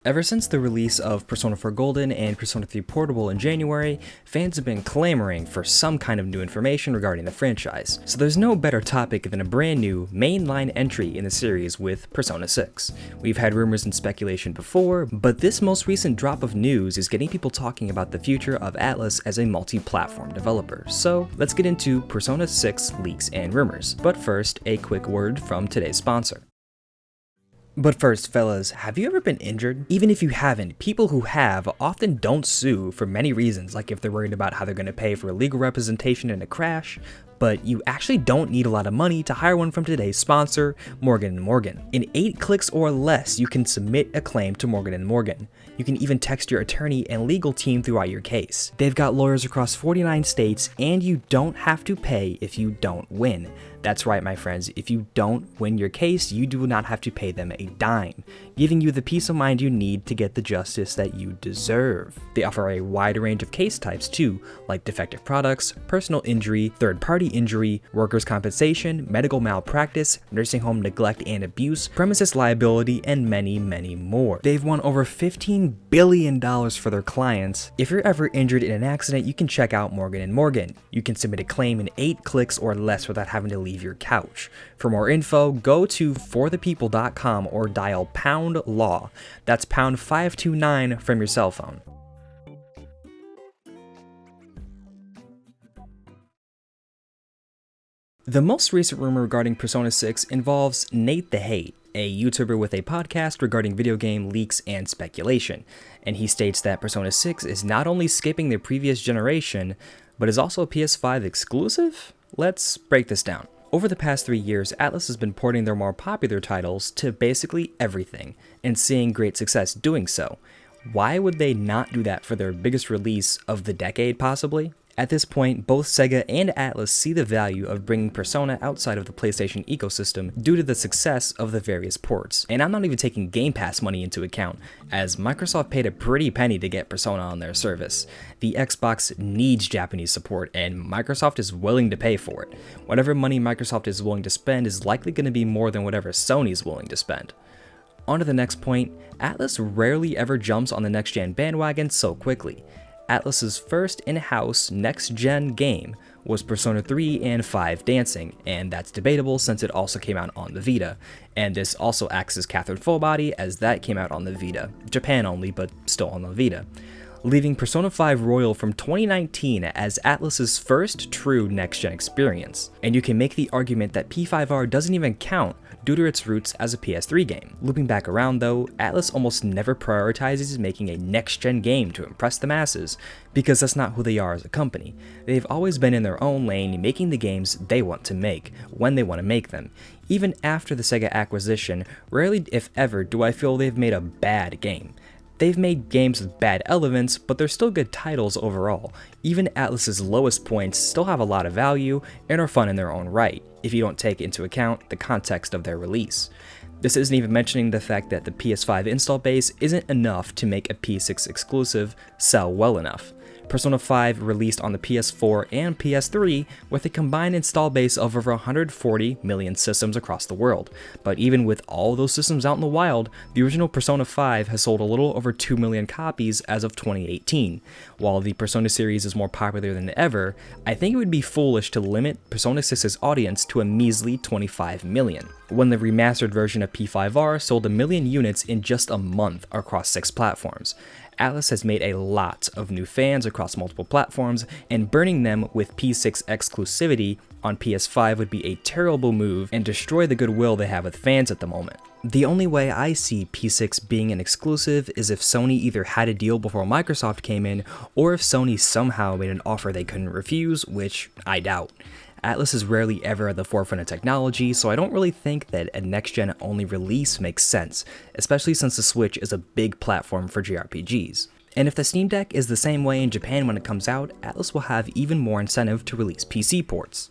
Ever since the release of Persona 4 Golden and Persona 3 Portable in January, fans have been clamoring for some kind of new information regarding the franchise. So there's no better topic than a brand new mainline entry in the series with Persona 6. We've had rumors and speculation before, but this most recent drop of news is getting people talking about the future of Atlus as a multi-platform developer. So let's get into Persona 6 leaks and rumors. But first, a quick word from today's sponsor. But first, fellas, have you ever been injured? Even if you haven't, people who have often don't sue for many reasons, like if they're worried about how they're going to pay for legal representation in a crash, but you actually don't need a lot of money to hire one from today's sponsor, Morgan & Morgan. In 8 clicks or less, you can submit a claim to Morgan & Morgan. You can even text your attorney and legal team throughout your case. They've got lawyers across 49 states, and you don't have to pay if you don't win. That's right, my friends, if you don't win your case, you do not have to pay them a dime, giving you the peace of mind you need to get the justice that you deserve. They offer a wide range of case types too, like defective products, personal injury, third-party injury, workers' compensation, medical malpractice, nursing home neglect and abuse, premises liability, and many, many more. They've won over $15 billion for their clients. If you're ever injured in an accident, you can check out Morgan & Morgan. You can submit a claim in 8 clicks or less without having to leave your couch. For more info, go to forthepeople.com or dial pound law. That's pound 529 from your cell phone. The most recent rumor regarding Persona 6 involves Nate the Hate, a YouTuber with a podcast regarding video game leaks and speculation, and he states that Persona 6 is not only skipping the previous generation, but is also a PS5 exclusive? Let's break this down. Over the past 3 years, Atlus has been porting their more popular titles to basically everything, and seeing great success doing so. Why would they not do that for their biggest release of the decade, possibly? At this point, both Sega and Atlus see the value of bringing Persona outside of the PlayStation ecosystem due to the success of the various ports. And I'm not even taking Game Pass money into account, as Microsoft paid a pretty penny to get Persona on their service. The Xbox needs Japanese support, and Microsoft is willing to pay for it. Whatever money Microsoft is willing to spend is likely going to be more than whatever Sony's willing to spend. On to the next point, Atlus rarely ever jumps on the next-gen bandwagon so quickly. Atlus's first in-house next-gen game was Persona 3 and 5 Dancing, and that's debatable since it also came out on the Vita, and this also acts as Catherine Fullbody as that came out on the Vita, Japan only, but still on the Vita, leaving Persona 5 Royal from 2019 as Atlus's first true next-gen experience. And you can make the argument that P5R doesn't even count due to its roots as a PS3 game. Looping back around though, Atlus almost never prioritizes making a next-gen game to impress the masses, because that's not who they are as a company. They've always been in their own lane, making the games they want to make, when they want to make them. Even after the Sega acquisition, rarely if ever do I feel they've made a bad game. They've made games with bad elements, but they're still good titles overall. Even Atlus's lowest points still have a lot of value and are fun in their own right, if you don't take into account the context of their release. This isn't even mentioning the fact that the PS5 install base isn't enough to make a P6 exclusive sell well enough. Persona 5 released on the PS4 and PS3 with a combined install base of over 140 million systems across the world, but even with all those systems out in the wild, the original Persona 5 has sold a little over 2 million copies as of 2018. While the Persona series is more popular than ever, I think it would be foolish to limit Persona 6's audience to a measly 25 million, when the remastered version of P5R sold 1 million units in just a month across 6 platforms. Atlus has made a lot of new fans across multiple platforms, and burning them with P6 exclusivity on PS5 would be a terrible move and destroy the goodwill they have with fans at the moment. The only way I see P6 being an exclusive is if Sony either had a deal before Microsoft came in, or if Sony somehow made an offer they couldn't refuse, which I doubt. Atlus is rarely ever at the forefront of technology, so I don't really think that a next-gen only release makes sense, especially since the Switch is a big platform for JRPGs. And if the Steam Deck is the same way in Japan when it comes out, Atlus will have even more incentive to release PC ports.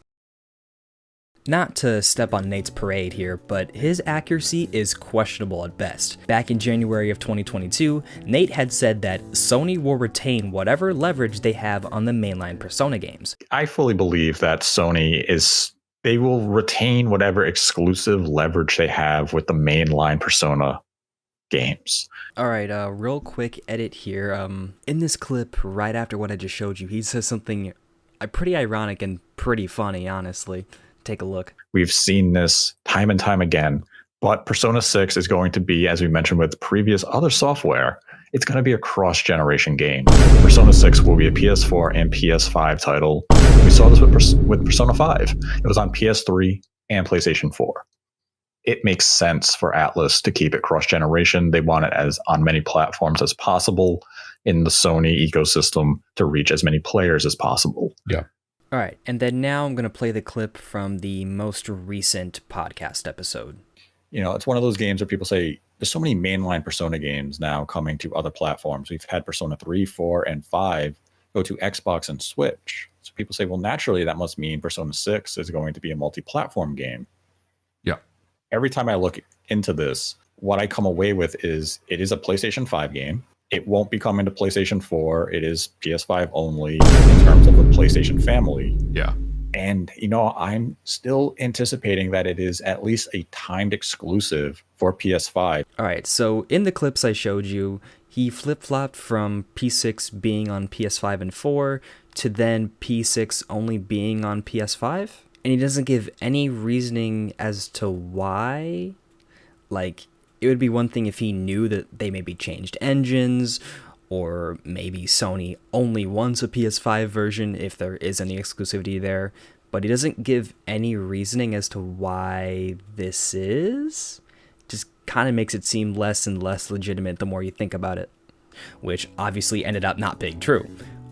Not to step on Nate's parade here, but his accuracy is questionable at best. Back in January of 2022, Nate had said that Sony will retain whatever leverage they have on the mainline Persona games. I fully believe that they will retain whatever exclusive leverage they have with the mainline Persona games. All right, real quick edit here. In this clip, right after what I just showed you, he says something pretty ironic and pretty funny, honestly. Take a look. We've seen this time and time again, but Persona 6 is going to be, as we mentioned with previous other software, it's going to be a cross-generation game. Persona 6 will be a PS4 and PS5 title. We saw this with Persona 5. It was on PS3 and PlayStation 4. It makes sense for Atlus to keep it cross-generation. They want it as on many platforms as possible in the Sony ecosystem to reach as many players as possible. Yeah. All right, and then now I'm going to play the clip from the most recent podcast episode. You know, it's one of those games where people say, there's so many mainline Persona games now coming to other platforms. We've had Persona 3, 4, and 5 go to Xbox and Switch. So people say, well, naturally, that must mean Persona 6 is going to be a multi-platform game. Yeah. Every time I look into this, what I come away with is it is a PlayStation 5 game. It won't be coming to PlayStation 4. It is PS5 only in terms of the PlayStation family. Yeah. And, you know, I'm still anticipating that it is at least a timed exclusive for PS5. All right, so in the clips I showed you, he flip-flopped from P6 being on PS5 and 4 to then P6 only being on PS5. And he doesn't give any reasoning as to why. Like, it would be one thing if he knew that they maybe changed engines, or maybe Sony only wants a PS5 version if there is any exclusivity there, but he doesn't give any reasoning as to why this is. Just kind of makes it seem less and less legitimate the more you think about it, which obviously ended up not being true.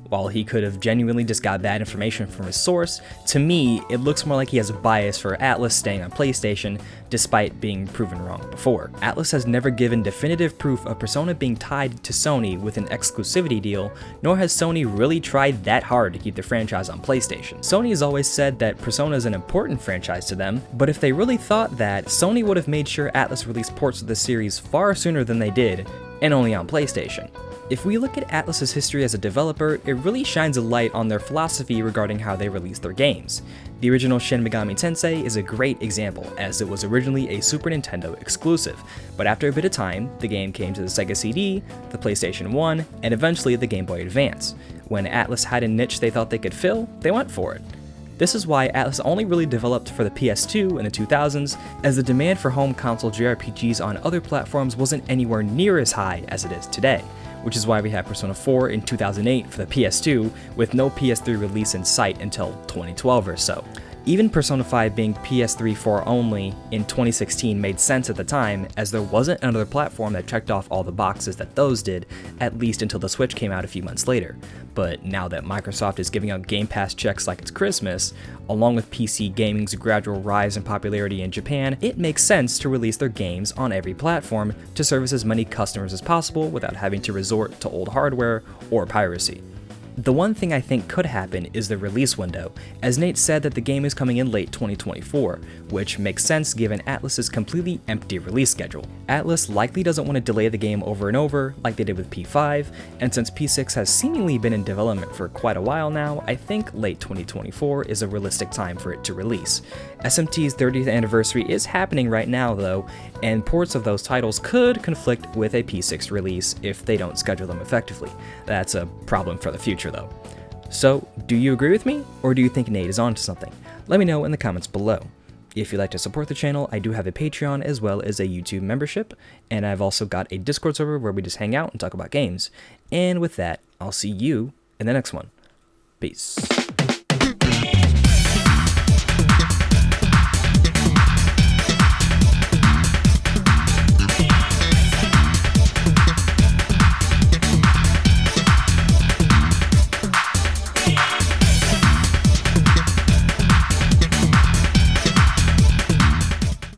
While he could have genuinely just got bad information from his source, to me, it looks more like he has a bias for Atlus staying on PlayStation, despite being proven wrong before. Atlus has never given definitive proof of Persona being tied to Sony with an exclusivity deal, nor has Sony really tried that hard to keep the franchise on PlayStation. Sony has always said that Persona is an important franchise to them, but if they really thought that, Sony would have made sure Atlus released ports of the series far sooner than they did, and only on PlayStation. If we look at Atlus's history as a developer, it really shines a light on their philosophy regarding how they release their games. The original Shin Megami Tensei is a great example, as it was originally a Super Nintendo exclusive, but after a bit of time, the game came to the Sega CD, the PlayStation 1, and eventually the Game Boy Advance. When Atlus had a niche they thought they could fill, they went for it. This is why Atlus only really developed for the PS2 in the 2000s, as the demand for home console JRPGs on other platforms wasn't anywhere near as high as it is today, which is why we have Persona 4 in 2008 for the PS2, with no PS3 release in sight until 2012 or so. Even Persona 5 being PS3 4 only in 2016 made sense at the time, as there wasn't another platform that checked off all the boxes that those did, at least until the Switch came out a few months later. But now that Microsoft is giving out Game Pass checks like it's Christmas, along with PC gaming's gradual rise in popularity in Japan, it makes sense to release their games on every platform to service as many customers as possible without having to resort to old hardware or piracy. The one thing I think could happen is the release window, as Nate said that the game is coming in late 2024, which makes sense given Atlus's completely empty release schedule. Atlus likely doesn't want to delay the game over and over like they did with P5, and since P6 has seemingly been in development for quite a while now, I think late 2024 is a realistic time for it to release. SMT's 30th anniversary is happening right now though, and ports of those titles could conflict with a P6 release if they don't schedule them effectively. That's a problem for the future though. So, do you agree with me, or do you think Nate is onto something? Let me know in the comments below. If you'd like to support the channel, I do have a Patreon as well as a YouTube membership, and I've also got a Discord server where we just hang out and talk about games. And with that, I'll see you in the next one. Peace.